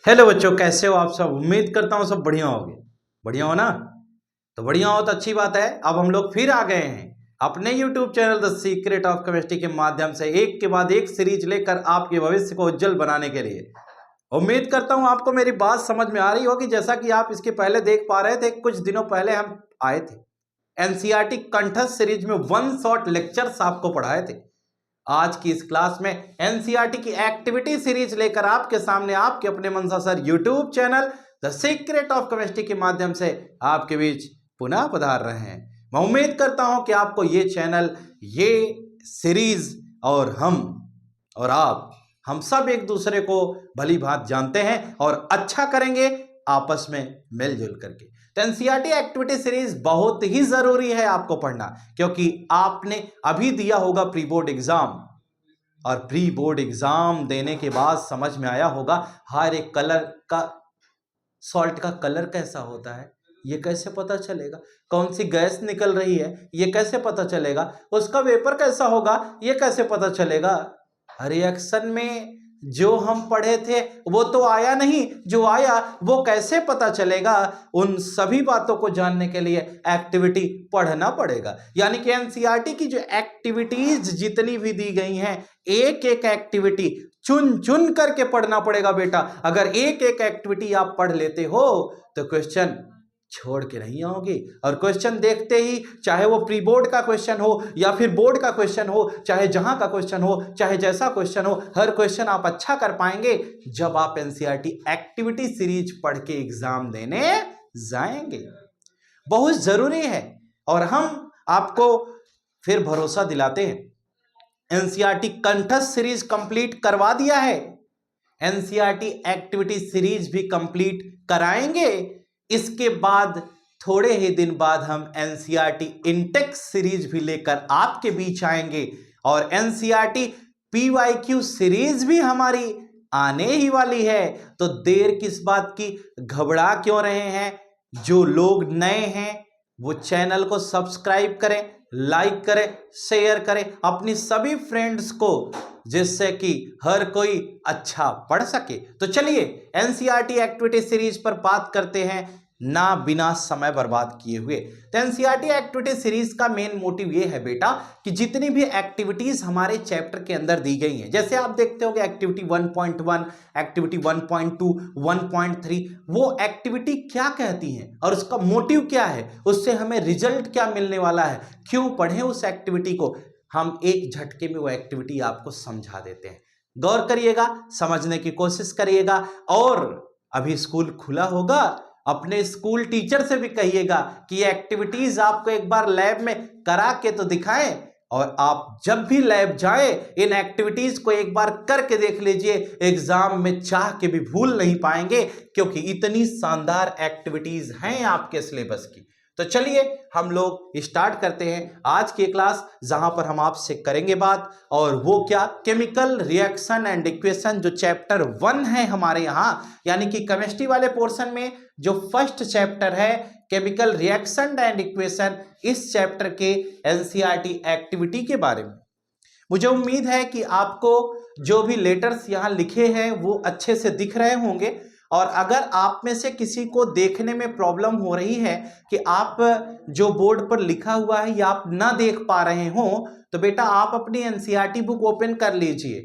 Hello बच्चों, कैसे हो आप सब। उम्मीद करता हूँ सब बढ़िया होगे। बढ़िया हो ना? तो बढ़िया हो तो अच्छी बात है। अब हम लोग फिर आ गए हैं अपने YouTube channel the secret of chemistry के माध्यम से एक के बाद एक सीरीज लेकर आपके भविष्य को उज्जवल बनाने के लिए। उम्मीद करता हूँ आपको मेरी बात समझ में आ रही होगी। जैसा कि आप इसके पहले देख पा रहे थे, कुछ दिनों पहले हम आए थे एनसीईआरटी कंठस्थ सीरीज में वन शॉट लेक्चर्स आपको पढ़ाए थे। आज की इस क्लास में एनसीईआरटी की एक्टिविटी सीरीज लेकर आपके सामने आपके अपने Mansa sir YouTube channel the secret of chemistry के माध्यम से आपके बीच पुनः पधार रहे हैं। मैं उम्मीद करता हूं कि आपको ये चैनल, ये सीरीज और आप हम सब एक दूसरे को भली भांति जानते हैं और अच्छा करेंगे आपस में मिलजुल करके। तो एनसीईआरटी एक्टिविटी सीरीज बहुत ही जरूरी है आपको पढ़ना, क्योंकि आपने अभी दिया होगा प्री बोर्ड एग्जाम और प्री बोर्ड एग्जाम देने के बाद समझ में आया होगा हर एक कलर का सॉल्ट का कलर कैसा होता है, ये कैसे पता चलेगा। कौन सी गैस निकल रही है, ये कैसे पता चलेगा। उसका वेपर कैसा होगा, ये कैसे पता चलेगा। रिएक्शन में जो हम पढ़े थे वो तो आया नहीं, जो आया वो कैसे पता चलेगा। उन सभी बातों को जानने के लिए एक्टिविटी पढ़ना पड़ेगा। यानी कि एनसीईआरटी की जो एक्टिविटीज जितनी भी दी गई हैं, एक एक एक्टिविटी चुन चुन करके पढ़ना पड़ेगा बेटा। अगर एक एक एक्टिविटी आप पढ़ लेते हो तो क्वेश्चन छोड़ के नहीं आओगे। और क्वेश्चन देखते ही, चाहे वो प्री बोर्ड का क्वेश्चन हो या फिर बोर्ड का क्वेश्चन हो, चाहे जहां का क्वेश्चन हो, चाहे जैसा क्वेश्चन हो, हर क्वेश्चन आप अच्छा कर पाएंगे जब आप एनसीईआरटी एक्टिविटी सीरीज पढ़ के एग्जाम देने जाएंगे। बहुत जरूरी है और हम आपको फिर भरोसा दिलाते हैं। एनसीईआरटी कंठस्थ सीरीज कंप्लीट करवा दिया है, एनसीईआरटी एक्टिविटी सीरीज भी कंप्लीट कराएंगे। इसके बाद थोड़े ही दिन बाद हम एनसीईआरटी इंटेक्स सीरीज भी लेकर आपके बीच आएंगे और एनसीईआरटी पीवाईक्यू सीरीज भी हमारी आने ही वाली है। तो देर किस बात की, घबरा क्यों रहे हैं। जो लोग नए हैं वो चैनल को सब्सक्राइब करें, लाइक करें, शेयर करें अपनी सभी फ्रेंड्स को, जिससे कि हर कोई अच्छा पढ़ सके। तो चलिए एनसीईआरटी एक्टिविटी सीरीज पर बात करते हैं ना बिना समय बर्बाद किए हुए। तो एनसीईआरटी एक्टिविटी सीरीज का मेन मोटिव ये है बेटा कि जितनी भी एक्टिविटीज हमारे चैप्टर के अंदर दी गई हैं, जैसे आप देखते होंगे एक्टिविटी 1.1, एक्टिविटी 1.2, 1.3, वो एक्टिविटी क्या कहती हैं और उसका मोटिव क्या है, उससे हमें रिजल्ट क्या मिलने वाला है, क्यों पढ़ें उस एक्टिविटी को, हम एक झटके में वो एक्टिविटी आपको समझा देते हैं। गौर करिएगा, समझने की कोशिश करिएगा। और अभी स्कूल खुला होगा, अपने स्कूल टीचर से भी कहिएगा कि ये एक्टिविटीज आपको एक बार लैब में करा के तो दिखाएं। और आप जब भी लैब जाएं, इन एक्टिविटीज को एक बार करके देख लीजिए, एग्जाम में चाह के भी भूल नहीं पाएंगे, क्योंकि इतनी शानदार एक्टिविटीज हैं आपके सिलेबस की। तो चलिए हम लोग स्टार्ट करते हैं आज की क्लास, जहां पर हम आपसे करेंगे बात, और वो क्या, केमिकल रिएक्शन एंड इक्वेशन, जो चैप्टर 1 है हमारे यहाँ, यानी कि केमिस्ट्री वाले पोर्शन में जो फर्स्ट चैप्टर है केमिकल रिएक्शन एंड इक्वेशन, इस चैप्टर के एनसीईआरटी एक्टिविटी के बारे में। मुझे उम्मीद है कि आपको जो भी लेटर्स यहाँ लिखे हैं वो अच्छे से दिख रहे होंगे। और अगर आप में से किसी को देखने में प्रॉब्लम हो रही है कि आप जो बोर्ड पर लिखा हुआ है या आप ना देख पा रहे हो, तो बेटा आप अपनी एनसीईआरटी बुक ओपन कर लीजिए,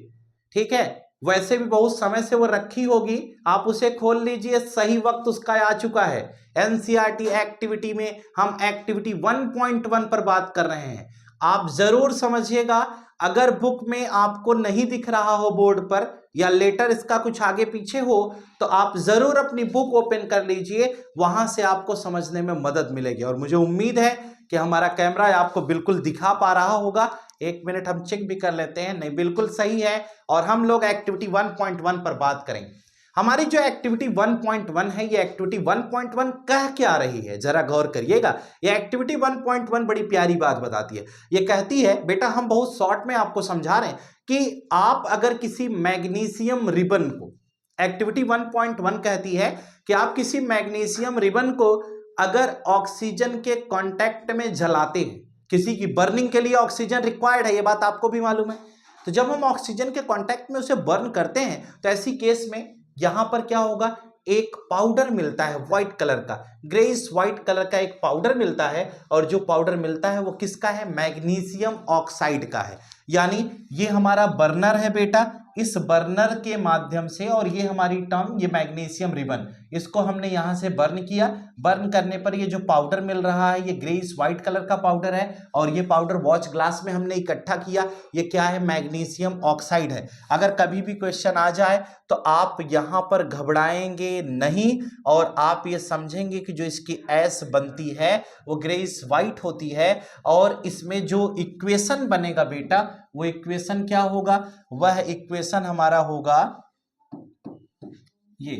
ठीक है। वैसे भी बहुत समय से वो रखी होगी, आप उसे खोल लीजिए, सही वक्त उसका आ चुका है। एनसीईआरटी एक्टिविटी में हम एक्टिविटी 1.1 पर बात कर रहे हैं। आप जरूर समझिएगा, अगर बुक में आपको नहीं दिख रहा हो बोर्ड पर या लेटर इसका कुछ आगे पीछे हो, तो आप जरूर अपनी बुक ओपन कर लीजिए, वहां से आपको समझने में मदद मिलेगी। और मुझे उम्मीद है कि हमारा कैमरा आपको बिल्कुल दिखा पा रहा होगा। एक मिनट हम चेक भी कर लेते हैं, नहीं बिल्कुल सही है। और हम लोग एक्टिविटी 1.1 पर बात करेंगे। हमारी जो एक्टिविटी 1.1 है, ये एक्टिविटी 1.1 कह क्या रही है, जरा गौर करिएगा। ये एक्टिविटी 1.1 बड़ी प्यारी बात बताती है। ये कहती है बेटा, हम बहुत शॉर्ट में आपको समझा रहे हैं कि आप अगर किसी मैग्नीशियम रिबन को, एक्टिविटी 1.1 कहती है कि आप किसी मैग्नीशियम रिबन को अगर ऑक्सीजन के कांटेक्ट में जलाते हैं, किसी की बर्निंग के लिए ऑक्सीजन रिक्वायर्ड है, ये बात आपको भी मालूम है। तो जब हम ऑक्सीजन के कांटेक्ट में उसे बर्न करते हैं, तो ऐसी केस में यहां पर क्या होगा, एक पाउडर मिलता है व्हाइट कलर का, ग्रेइश व्हाइट कलर का एक पाउडर मिलता है, और जो पाउडर मिलता है वो किसका है, मैग्नीशियम ऑक्साइड का है। यानी ये हमारा बर्नर है बेटा, इस बर्नर के माध्यम से, और ये हमारी टर्म, ये मैग्नीशियम रिबन, इसको हमने यहां से बर्न किया। बर्न करने पर ये जो पाउडर मिल रहा है ये ग्रेइश व्हाइट कलर का पाउडर है, और ये पाउडर वॉच ग्लास में हमने इकट्ठा किया। ये क्या है, मैग्नीशियम ऑक्साइड है। अगर कभी भी क्वेश्चन आ जाए तो आप यहां पर घबराएंगे नहीं, और आप ये समझेंगे कि जो इसकी ऐश बनती है वो ग्रेइश व्हाइट होती है, और इसमें जो इक्वेशन बनेगा बेटा, वो इक्वेशन क्या होगा, वह इक्वेशन हमारा होगा ये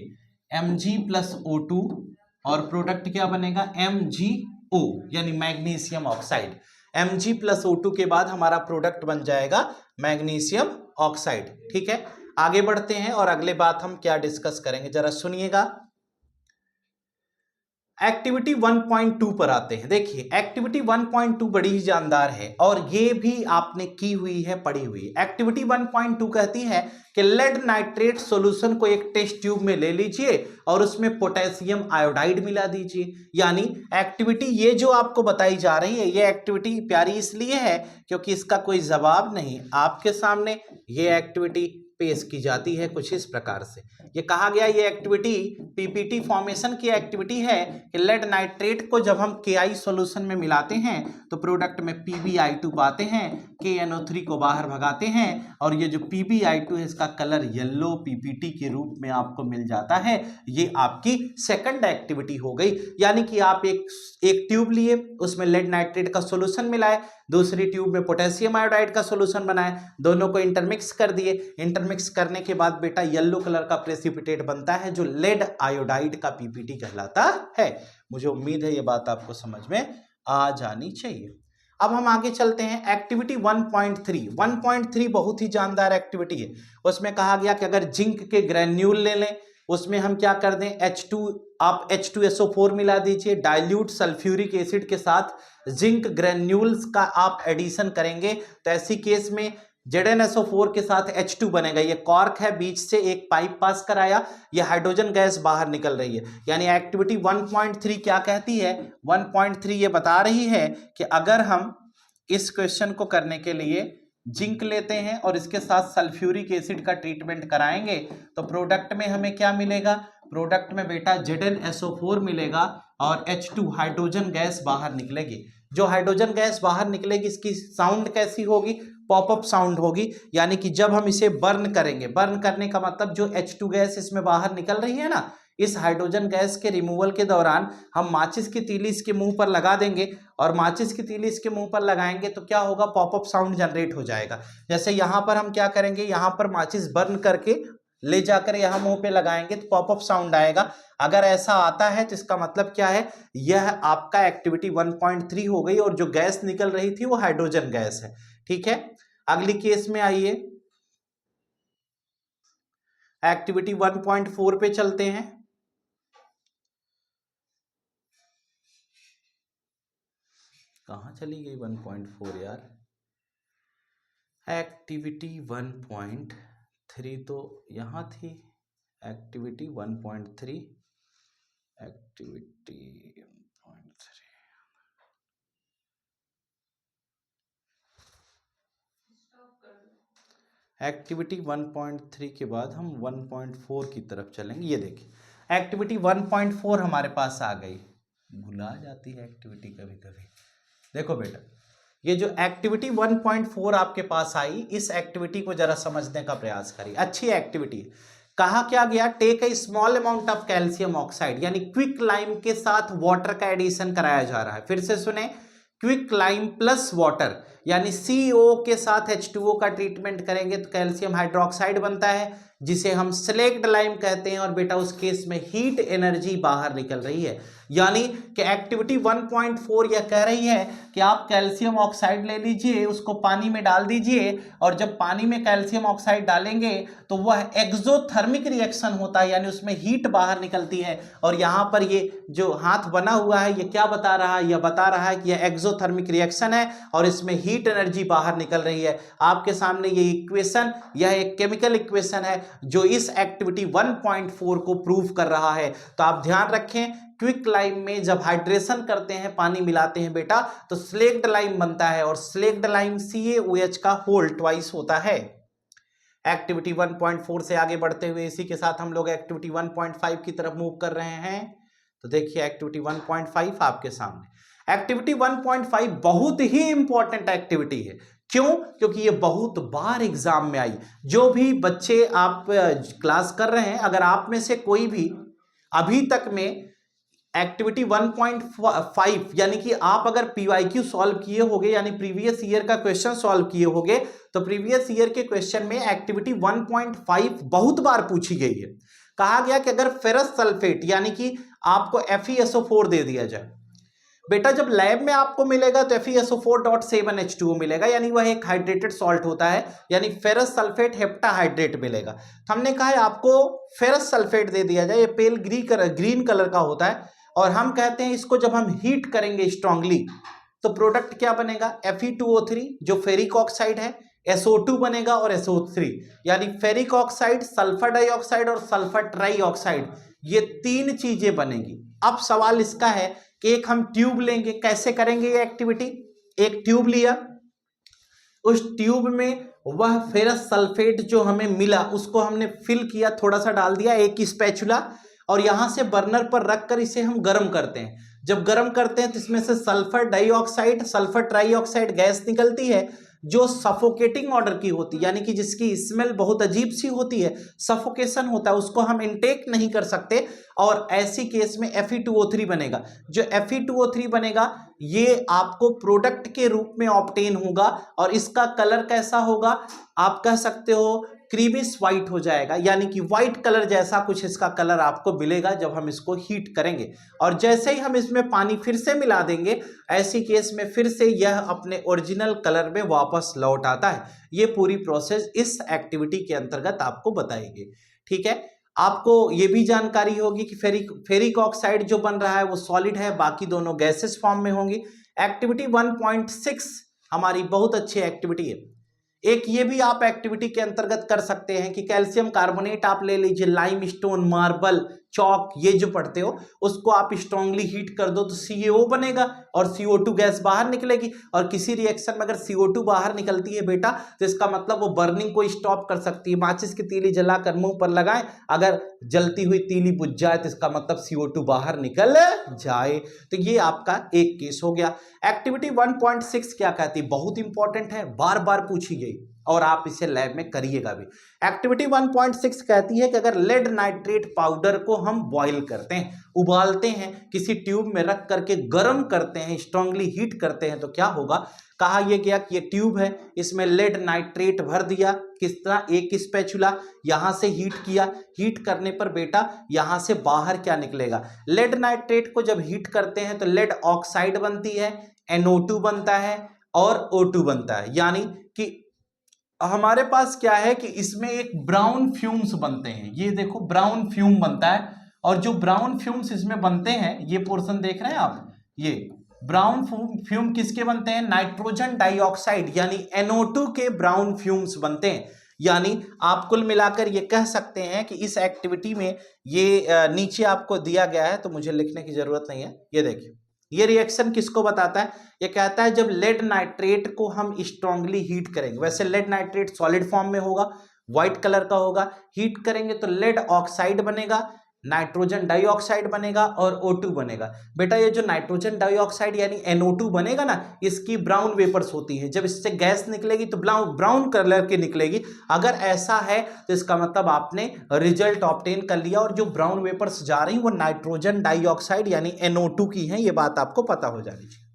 Mg+O2, और प्रोडक्ट क्या बनेगा, MgO, यानी मैग्नीशियम ऑक्साइड। Mg+O2 के बाद हमारा प्रोडक्ट बन जाएगा मैग्नीशियम ऑक्साइड। ठीक है, आगे बढ़ते हैं और अगले बात हम क्या डिस्कस करेंगे, जरा सुनिएगा। एक्टिविटी 1.2 पर आते हैं। देखिए एक्टिविटी 1.2 बड़ी ही जानदार है, और ये भी आपने की हुई है, पढ़ी हुई है। एक्टिविटी 1.2 कहती है कि लेड नाइट्रेट सॉल्यूशन को एक टेस्ट ट्यूब में ले लीजिए और उसमें पोटेशियम आयोडाइड मिला दीजिए। यानी एक्टिविटी ये जो आपको बताई जा रही है, ये एक्टिविटी प्यारी इसलिए है क्योंकि इसका कोई जवाब नहीं आपके सामने, ये एक्टिविटी पेश की जाती है कुछ इस प्रकार से। ये कहा गया, ये एक्टिविटी पीपीटी फॉर्मेशन की एक्टिविटी है कि लेड नाइट्रेट को जब हम KI सॉल्यूशन में मिलाते हैं तो प्रोडक्ट में PbI2 पाते हैं, KNO3 को बाहर भगाते हैं, और ये जो PbI2 है इसका कलर येलो PPT के रूप में आपको मिल जाता है। ये आपकी सेकंड एक्टिविटी हो गई। यानी कि आप एक ट्यूब लिए, उसमें लेड नाइट्रेट का सॉल्यूशन मिलाए, दूसरी ट्यूब में पोटेशियम आयोडाइड का सॉल्यूशन बनाए, दोनों को इंटरमिक्स कर दिए। इंटरमिक्स करने के बाद बेटा येलो कलर का प्रेसिपिटेट बनता है जो लेड आयोडाइड का पीपीटी कहलाता है। मुझे उम्मीद है ये बात आपको समझ में आ जानी चाहिए। अब हम आगे चलते हैं। एक्टिविटी 1.3 बहुत ही जानदार एक्टिविटी है। उसमें कहा गया कि अगर जिंक के ग्रेन्यूल ले लें, उसमें हम क्या कर दें, आप H2SO4 मिला दीजिए, डाइल्यूट सल्फ्यूरिक एसिड के साथ जिंक ग्रेन्यूल्स का आप एडिशन करेंगे तो ऐसी केस में ZnSO4 के साथ H2 बनेगा। ये कॉर्क है, बीच से एक पाइप पास कराया, ये हाइड्रोजन गैस बाहर निकल रही है। यानी एक्टिविटी 1.3 क्या कहती है, 1.3 ये बता रही है कि अगर हम इस क्वेश्चन को करने के लिए जिंक लेते हैं और इसके साथ सल्फ्यूरिक एसिड का ट्रीटमेंट कराएंगे तो प्रोडक्ट में हमें क्या मिलेगा, प्रोडक्ट में बेटा ZnSO4 मिलेगा और H2 हाइड्रोजन गैस बाहर निकलेगी। जो हाइड्रोजन गैस बाहर निकलेगी इसकी साउंड कैसी होगी, पॉपअप साउंड होगी। यानी कि जब हम इसे बर्न करेंगे, बर्न करने का मतलब जो H2 गैस इसमें बाहर निकल रही है ना, इस हाइड्रोजन गैस के रिमूवल के दौरान हम माचिस की तीली इसके मुंह पर लगा देंगे, और माचिस की तीली इसके मुंह पर लगाएंगे तो क्या होगा, पॉपअप साउंड जनरेट हो जाएगा। जैसे यहाँ पर हम क्या करेंगे, यहाँ पर माचिस बर्न करके ले जाकर यहाँ मुंह पे लगाएंगे तो पॉपअप साउंड आएगा। अगर ऐसा आता है तो इसका मतलब क्या है, यह आपका एक्टिविटी 1.3 हो गई, और जो गैस निकल रही थी वो हाइड्रोजन गैस है। ठीक है, अगली केस में आइए, एक्टिविटी 1.4 पे चलते हैं। कहाँ चली गई 1.4 यार, एक्टिविटी 1.3 तो यहाँ थी, एक्टिविटी 1.3, एक्टिविटी 1.3, एक्टिविटी 1.3 के बाद हम 1.4 की तरफ चलेंगे। ये देखिए एक्टिविटी 1.4 हमारे पास आ गई, भुला जाती है एक्टिविटी कभी कभी। देखो बेटा, ये जो एक्टिविटी 1.4 आपके पास आई, इस एक्टिविटी को जरा समझने का प्रयास करिए। अच्छी एक्टिविटी है। कहा क्या गया, take a small amount of calcium oxide, यानी क्विक लाइम के साथ वाटर का एडिशन कराया जा रहा है। फिर से सुने, क्विक लाइम प्लस वाटर, यानी CO के साथ H2O का ट्रीटमेंट करेंगे तो कैल्शियम हाइड्रोक्साइड बनता है, जिसे हम स्लेक्ड लाइम कहते हैं, और बेटा उस केस में हीट एनर्जी बाहर निकल रही है। यानी कि एक्टिविटी 1.4 यह कह रही है कि आप कैल्शियम ऑक्साइड ले लीजिए, उसको पानी में डाल दीजिए, और जब पानी में कैल्शियम ऑक्साइड डालेंगे तो वह एक्सोथर्मिक रिएक्शन होता है, यानी उसमें हीट बाहर निकलती है। और यहाँ पर ये जो हाथ बना हुआ है ये क्या बता रहा है, यह बता रहा है कि यह एक्सोथर्मिक रिएक्शन है और इसमें हीट एनर्जी बाहर निकल रही है। आपके सामने ये इक्वेशन, यह एक केमिकल इक्वेशन है जो इस एक्टिविटी 1.4 को प्रूव कर रहा है। तो आप ध्यान रखें, क्विक लाइम में जब हाइड्रेशन करते हैं, पानी मिलाते हैं बेटा, तो स्लेक्ड लाइम बनता है और स्लेक्ड लाइम CaOH का होल ट्वाइस होता है। एक्टिविटी 1.4 से आगे बढ़ते हुए इसी के साथ हम लोग एक्टिविटी 1.5 की तरफ मूव कर रहे हैं। तो देखिए एक्टिविटी 1.5 आपके सामने। एक्टिविटी 1.5 बहुत ही इंपॉर्टेंट एक्टिविटी है। क्यों? क्योंकि ये बहुत बार एग्जाम में आई। जो भी बच्चे आप क्लास कर रहे हैं, अगर आप में से कोई भी अभी तक में एक्टिविटी 1.5 यानी कि आप अगर PYQ सॉल्व किए होंगे, यानी प्रीवियस ईयर का क्वेश्चन सॉल्व किए होंगे, तो प्रीवियस ईयर के क्वेश्चन में एक्टिविटी 1.5 बहुत बार पूछी गई है। कहा गया कि अगर फेरस सल्फेट यानी कि आपको FeSO4 दे दिया जाए, बेटा जब लैब में आपको मिलेगा तो FeSO4.7H2O मिलेगा, यानी वह एक हाइड्रेटेड सॉल्ट होता है, यानी फेरस सल्फेट हेप्टाहाइड्रेट मिलेगा। तो हमने कहा है आपको फेरस सल्फेट दे दिया जाए, ये पेल ग्रीन कलर का होता है, और हम कहते हैं इसको जब हम हीट करेंगे स्ट्रांगली तो प्रोडक्ट क्या बनेगा? Fe2O3 जो फेरिक ऑक्साइड है, SO2 बनेगा और SO3, यानी फेरिक ऑक्साइड, सल्फर डाइऑक्साइड और सल्फर ट्राइऑक्साइड, ये तीन चीजें बनेगी। अब सवाल इसका है कि एक हम ट्यूब लेंगे, कैसे करेंगे ये एक्टिविटी? एक ट्यूब लिया, उस ट्यूब में वह फेरस सल्फेट जो हमें मिला उसको हमने फिल किया, थोड़ा सा डाल दिया, एक स्पैचुला, और यहां से बर्नर पर रखकर इसे हम गर्म करते हैं। जब गर्म करते हैं तो इसमें से sulphur dioxide, sulphur trioxide gas निकलती है जो सफोकेटिंग ऑर्डर की होती है, यानी कि जिसकी स्मेल बहुत अजीब सी होती है, सफोकेशन होता है, उसको हम इनटेक नहीं कर सकते, और ऐसी केस में Fe2O3 बनेगा। जो Fe2O3 बनेगा ये आपको प्रोडक्ट के रूप में ऑब्टेन होगा, और इसका कलर कैसा होगा? आप कह सकते हो क्रीमिश व्हाइट हो जाएगा, यानी कि व्हाइट कलर जैसा कुछ इसका कलर आपको मिलेगा जब हम इसको हीट करेंगे। और जैसे ही हम इसमें पानी फिर से मिला देंगे, ऐसी केस में फिर से यह अपने ओरिजिनल कलर में वापस लौट आता है। ये पूरी प्रोसेस इस एक्टिविटी के अंतर्गत आपको बताएगी। ठीक है, आपको ये भी जानकारी होगी कि फेरिक ऑक्साइड जो बन रहा है वो सॉलिड है, बाकी दोनों गैसेस फॉर्म में होंगी। एक्टिविटी 1.6 हमारी बहुत अच्छी एक्टिविटी है। एक ये भी आप एक्टिविटी के अंतर्गत कर सकते हैं कि कैल्शियम कार्बोनेट आप ले लीजिए, लाइमस्टोन, मार्बल, चौक, ये जो पढ़ते हो उसको आप स्ट्रांगली हीट कर दो तो CaO बनेगा और CO2 गैस बाहर निकलेगी। और किसी रिएक्शन में अगर CO2 बाहर निकलती है बेटा तो इसका मतलब वो बर्निंग को स्टॉप कर सकती है। माचिस की तीली जलाकर मुंह पर लगाएं, अगर जलती हुई तीली बुझ जाए तो इसका मतलब CO2 बाहर निकल जाए। तो ये आपका एक केस हो गया। एक्टिविटी 1.6 क्या कहती है? बहुत इंपॉर्टेंट है, बार बार पूछी गई और आप इसे लैब में करिएगा भी। एक्टिविटी 1.6 कहती है कि अगर लेड नाइट्रेट पाउडर को हम बॉईल करते हैं, उबालते हैं, किसी ट्यूब में रख करके गर्म करते हैं, स्ट्रांगली हीट करते हैं, तो क्या होगा? कहा यह गया कि ये ट्यूब है, इसमें लेड नाइट्रेट भर दिया, किस तरह? एक स्पैचुला, यहां से हीट किया, हीट करने पर बेटा यहां से बाहर क्या निकलेगा? लेड नाइट्रेट को जब हीट करते हैं तो लेड ऑक्साइड बनती है, NO2 बनता है और O2 बनता है, यानी कि हमारे पास क्या है कि इसमें एक ब्राउन फ्यूम्स बनते हैं। ये देखो ब्राउन फ्यूम बनता है, और जो ब्राउन फ्यूम्स इसमें बनते हैं, ये पोर्शन देख रहे हैं आप, ये ब्राउन फ्यूम किसके बनते हैं? नाइट्रोजन डाइऑक्साइड यानी NO2 के ब्राउन फ्यूम्स बनते हैं। यानी आप कुल मिलाकर ये कह सकते हैं कि इस एक्टिविटी में ये नीचे आपको दिया गया है, तो मुझे लिखने की जरूरत नहीं है। ये देखिए, ये रिएक्शन किसको बताता है? ये कहता है जब लेड नाइट्रेट को हम स्ट्रांगली हीट करेंगे, वैसे लेड नाइट्रेट सॉलिड फॉर्म में होगा, व्हाइट कलर का होगा, हीट करेंगे तो लेड ऑक्साइड बनेगा, नाइट्रोजन डाइऑक्साइड बनेगा और O2 बनेगा। बेटा ये जो नाइट्रोजन डाइऑक्साइड यानी NO2 बनेगा ना, इसकी ब्राउन वेपर्स होती है, जब इससे गैस निकलेगी तो ब्राउन कलर की निकलेगी। अगर ऐसा है तो इसका मतलब आपने रिजल्ट ऑब्टेन कर लिया, और जो ब्राउन वेपर्स जा रही वो नाइट्रोजन डाइऑक्साइड यानी NO2 की है, ये बात आपको पता हो जानी चाहिए।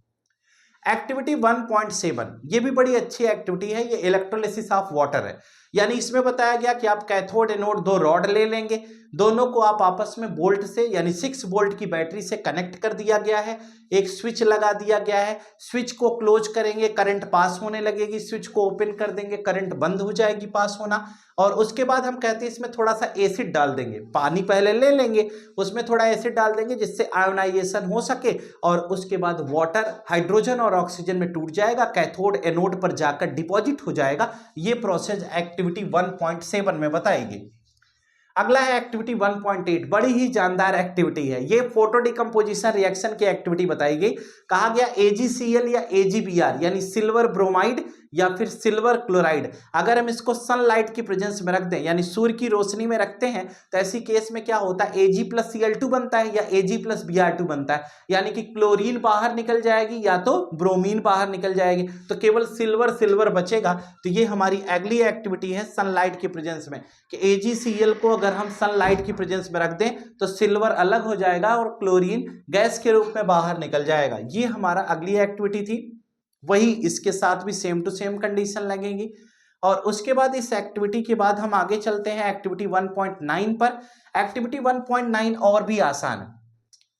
एक्टिविटी 1.7 ये भी बड़ी अच्छी एक्टिविटी है, ये इलेक्ट्रोलिसिस ऑफ वाटर है। यानी इसमें बताया गया कि आप कैथोड एनोड दो रॉड ले लेंगे, दोनों को आप आपस में बोल्ट से यानी 6 वोल्ट की बैटरी से कनेक्ट कर दिया गया है, एक स्विच लगा दिया गया है, स्विच को क्लोज करेंगे करंट पास होने लगेगी, स्विच को ओपन कर देंगे करंट बंद हो जाएगी पास होना, और उसके बाद हम कहते हैं इसमें थोड़ा सा एसिड डाल देंगे, पानी पहले ले लेंगे उसमें थोड़ा एसिड डाल देंगे जिससे आयोनाइजेशन हो सके, और उसके बाद वाटर हाइड्रोजन और ऑक्सीजन में टूट जाएगा, कैथोड एनोड पर जाकर डिपॉजिट हो जाएगा। ये प्रोसेस एक्टिविटी 1.7 में बताएगी। अगला है एक्टिविटी 1.8, बड़ी ही जानदार एक्टिविटी है, ये फोटो डिकम्पोजिशन रिएक्शन की एक्टिविटी बताई गई। कहा गया AgCl या AgBr यानी सिल्वर ब्रोमाइड या फिर सिल्वर क्लोराइड, अगर हम इसको सनलाइट की प्रेजेंस में रख दें यानी सूर्य की रोशनी में रखते हैं तो ऐसी केस में क्या होता है, Ag+Cl2 बनता है या Ag+Br2 बनता है, यानी कि क्लोरीन बाहर निकल जाएगी या तो ब्रोमीन बाहर निकल जाएगी, तो केवल सिल्वर सिल्वर बचेगा। तो ये हमारी अगली एक्टिविटी है सनलाइट की प्रेजेंस में कि AgCl को अगर हम सनलाइट की प्रेजेंस में रख दें तो सिल्वर अलग हो जाएगा और क्लोरीन गैस के रूप में बाहर निकल जाएगा। ये हमारा अगली एक्टिविटी थी, वही इसके साथ भी सेम टू सेम कंडीशन लगेगी। और उसके बाद इस एक्टिविटी के बाद हम आगे चलते हैं एक्टिविटी 1.9 पर। एक्टिविटी 1.9 और भी आसान है,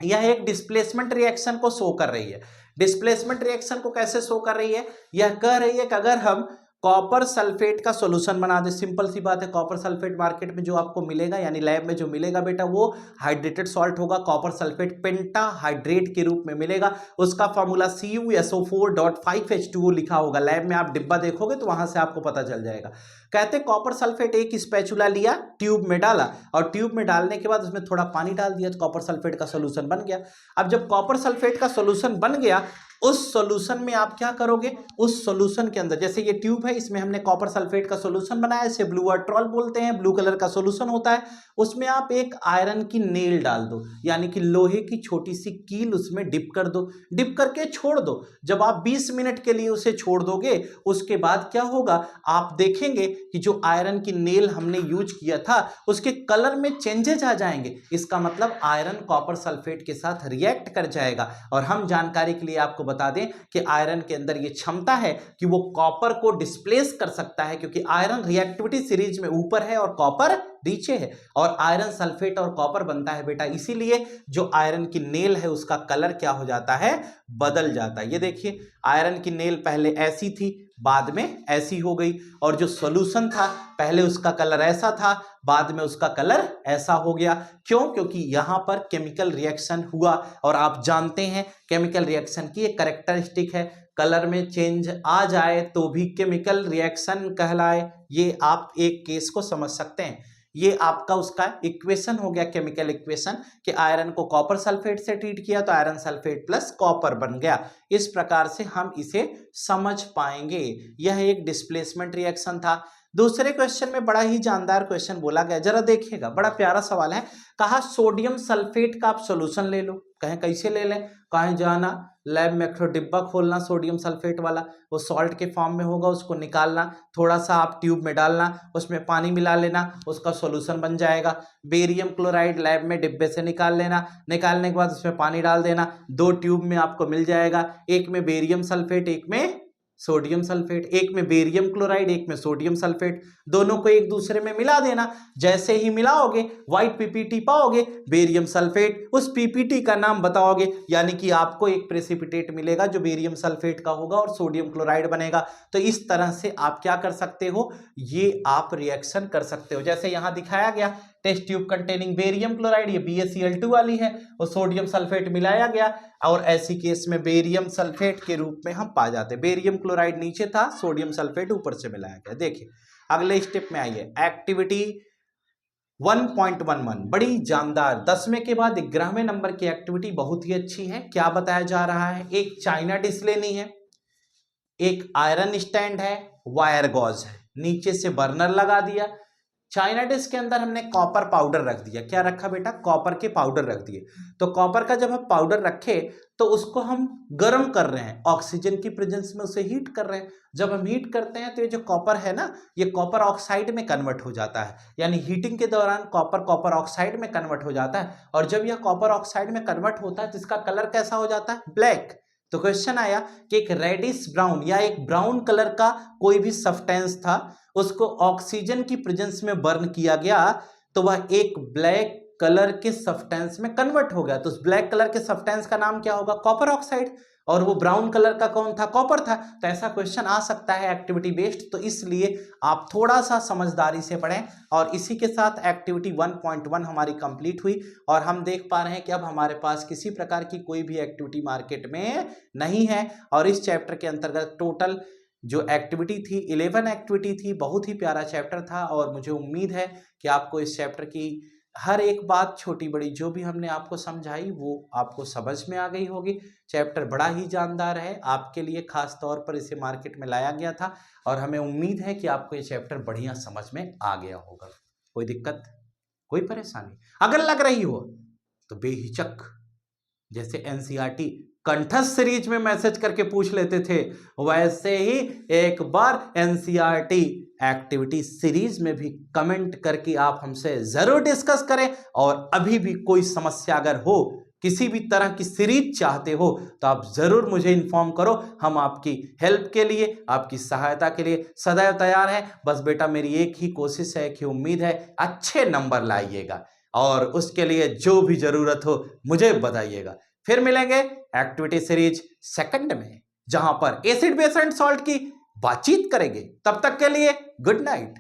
यह एक डिस्प्लेसमेंट रिएक्शन को शो कर रही है। डिस्प्लेसमेंट रिएक्शन को कैसे शो कर रही है, यह कह रही है कि अगर हम कॉपर सल्फेट का सॉल्यूशन बना दे, सिंपल सी बात है, कॉपर सल्फेट मार्केट में जो आपको मिलेगा यानी लैब में जो मिलेगा बेटा वो हाइड्रेटेड सॉल्ट होगा, कॉपर सल्फेट पेंटाहाइड्रेट के रूप में मिलेगा, उसका फॉर्मूला CuSO4.5H2O लिखा होगा, लैब में आप डिब्बा देखोगे तो वहां से आपको पता चल जाएगा। कहते कॉपर सल्फेट एक स्पैचुला लिया, ट्यूब में डाला और ट्यूब में डालने के बाद उसमें थोड़ा पानी डाल दिया तो कॉपर सल्फेट का सॉल्यूशन बन गया। अब जब कॉपर सल्फेट का सॉल्यूशन बन गया, उस सॉल्यूशन में आप क्या करोगे, उस सॉल्यूशन के अंदर जैसे ये ट्यूब है इसमें हमने कॉपर सल्फेट का सॉल्यूशन बनाया, इसे ब्लू वाट्रॉल बोलते हैं, ब्लू कलर का सॉल्यूशन होता है, उसमें आप एक आयरन की नेल डाल दो यानी कि लोहे की छोटी सी कील उसमें डिप कर दो, डिप करके छोड़ दो। जब आप 20 मिनट के लिए उसे छोड़ दोगे उसके बाद क्या होगा, आप देखेंगे कि जो आयरन की नेल हमने यूज किया था उसके कलर में चेंजेस आ जाएंगे, इसका मतलब आयरन कॉपर सल्फेट के साथ रिएक्ट कर जाएगा। और हम जानकारी के लिए आपको बता दें कि आयरन के अंदर यह क्षमता है कि वो कॉपर को डिस्प्लेस कर सकता है, क्योंकि आयरन रिएक्टिविटी सीरीज में ऊपर है और कॉपर नीचे है, और आयरन सल्फेट और कॉपर बनता है बेटा, इसीलिए जो आयरन की नेल है उसका कलर क्या हो जाता है, बदल जाता है। ये देखिए आयरन की नेल पहले ऐसी थी बाद में ऐसी हो गई, और जो सॉल्यूशन था पहले उसका कलर ऐसा था बाद में उसका कलर ऐसा हो गया। क्यों, क्योंकि यहां पर केमिकल रिएक्शन हुआ, और आप जानते हैं केमिकल रिएक्शन की एक कैरेक्टरिस्टिक है, कलर में चेंज आ जाए तो भी केमिकल रिएक्शन कहलाए। ये आप एक केस को समझ सकते हैं, ये आपका उसका इक्वेशन हो गया, केमिकल इक्वेशन कि आयरन को कॉपर सल्फेट से ट्रीट किया तो आयरन सल्फेट प्लस कॉपर बन गया। इस प्रकार से हम इसे समझ पाएंगे। यह एक डिस्प्लेसमेंट रिएक्शन था। दूसरे क्वेश्चन में बड़ा ही जानदार क्वेश्चन बोला गया, जरा देखिएगा, बड़ा प्यारा सवाल है। कहा सोडियम सल्फेट का आप सोल्यूशन ले लो, कहें कैसे ले लें, कहें जाना लैब में एक डिब्बा खोलना सोडियम सल्फेट वाला, वो सॉल्ट के फॉर्म में होगा, उसको निकालना, थोड़ा सा आप ट्यूब में डालना, उसमें पानी मिला लेना, उसका सॉल्यूशन बन जाएगा। बेरियम क्लोराइड लैब में डिब्बे से निकाल लेना, निकालने के बाद उसमें पानी डाल देना, 2 ट्यूब में आपको मिल जाएगा, एक में बेरियम सल्फेट एक में सोडियम सल्फेट, एक में बेरियम क्लोराइड एक में सोडियम सल्फेट, दोनों को एक दूसरे में मिला देना। जैसे ही मिलाओगे व्हाइट पीपीटी पाओगे, बेरियम सल्फेट, उस पीपीटी का नाम बताओगे, यानी कि आपको एक प्रेसिपिटेट मिलेगा जो बेरियम सल्फेट का होगा और सोडियम क्लोराइड बनेगा। तो इस तरह से आप क्या कर सकते हो, ये आप रिएक्शन कर सकते हो। जैसे यहां दिखाया गया test tube containing barium chloride, ये BaCl2 वाली है, और सोडियम सल्फेट मिलाया गया, और ऐसी केस में बेरियम सल्फेट के रूप में हम पा जाते। बेरियम क्लोराइड नीचे था, सोडियम सल्फेट ऊपर से मिलाया गया। देखिए अगले स्टेप में आइए, एक्टिविटी 1.11 बड़ी जानदार, 10वें के बाद 11वें नंबर की एक्टिविटी बहुत ही अच्छी है। क्या बताया जा रहा है, एक चाइना डिश लेनी है, एक आयरन स्टैंड है, वायर गॉज है, नीचे से बर्नर लगा दिया, चाइना डिश के अंदर हमने कॉपर पाउडर रख दिया। क्या रखा बेटा, कॉपर के पाउडर रख दिए। तो कॉपर का जब हम पाउडर रखे तो उसको हम गर्म कर रहे हैं, ऑक्सीजन की प्रेजेंस में उसे हीट कर रहे हैं। जब हम हीट करते हैं तो ये जो कॉपर है ना, ये कॉपर ऑक्साइड में कन्वर्ट हो जाता है, यानी हीटिंग के दौरान कॉपर ऑक्साइड में कन्वर्ट हो जाता है। और जब यह कॉपर ऑक्साइड में कन्वर्ट होता है तो इसका कलर कैसा हो जाता है, ब्लैक। तो क्वेश्चन आया कि एक रेडिश ब्राउन या एक ब्राउन कलर का कोई भी सब्सटेंस था, उसको ऑक्सीजन की प्रेजेंस में बर्न किया गया तो वह एक ब्लैक कलर के सब्सटेंस में कन्वर्ट हो गया। तो उस ब्लैक कलर के सब्सटेंस का नाम क्या होगा? Copper oxide. और वो ब्राउन कलर का कौन था? कॉपर था। तो ऐसा क्वेश्चन आ सकता है एक्टिविटी बेस्ड, तो इसलिए आप थोड़ा सा समझदारी से पढ़ें। और इसी के साथ एक्टिविटी 1.1 हमारी कंप्लीट हुई और हम देख पा रहे हैं कि अब हमारे पास किसी प्रकार की कोई भी एक्टिविटी मार्केट में नहीं है। और इस चैप्टर के अंतर्गत टोटल जो एक्टिविटी थी 11 एक्टिविटी थी। बहुत ही प्यारा चैप्टर था और मुझे उम्मीद है कि आपको इस चैप्टर की हर एक बात छोटी बड़ी जो भी हमने आपको समझाई वो आपको समझ में आ गई होगी। चैप्टर बड़ा ही जानदार है, आपके लिए खास तौर पर इसे मार्केट में लाया गया था और हमें उम्मीद है कि आपको ये चैप्टर बढ़िया समझ में आ गया होगा। कोई दिक्कत, कोई परेशानी अगर लग रही हो तो बेहिचक, जैसे एनसीईआरटी कंठस्थ सीरीज में मैसेज करके पूछ लेते थे, वैसे ही एक बार एनसीईआरटी एक्टिविटी सीरीज में भी कमेंट करके आप हमसे जरूर डिस्कस करें। और अभी भी कोई समस्या अगर हो, किसी भी तरह की सीरीज चाहते हो तो आप जरूर मुझे इन्फॉर्म करो। हम आपकी हेल्प के लिए, आपकी सहायता के लिए सदैव तैयार हैं। बस बेटा मेरी एक ही कोशिश है कि उम्मीद है अच्छे नंबर लाइएगा और उसके लिए जो भी जरूरत हो मुझे बताइएगा। फिर मिलेंगे एक्टिविटी सीरीज सेकंड में, जहां पर एसिड बेस एंड सॉल्ट की बातचीत करेंगे। तब तक के लिए गुड नाइट।